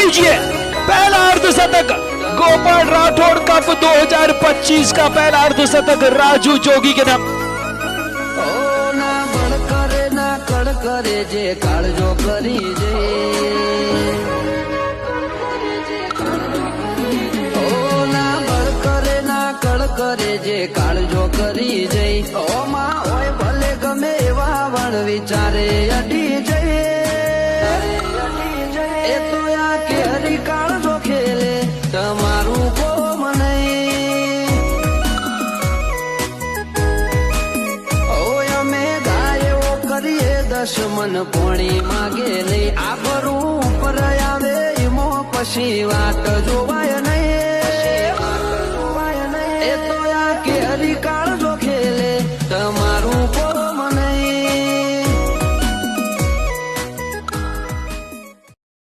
लीजिए पहला अर्धशतक गोपाल राठौड़ कप 2025 का पहला अर्धशतक राजू जोगी के नाम। करे जे काळजो करी जे ओ ना बळ करे जे काळजो करी जे ओ માં હોય ભલે ગમે એવા વણ વિચારે અડી જઈએ એ તો આ કેરી કાળજો ખેલે તમારું કોમ નહીં ઓ અમે ગાયો કરીએ દશમન પોણી માગે લઈ આબરૂ ઉપર આવે એમો પછી વાત જો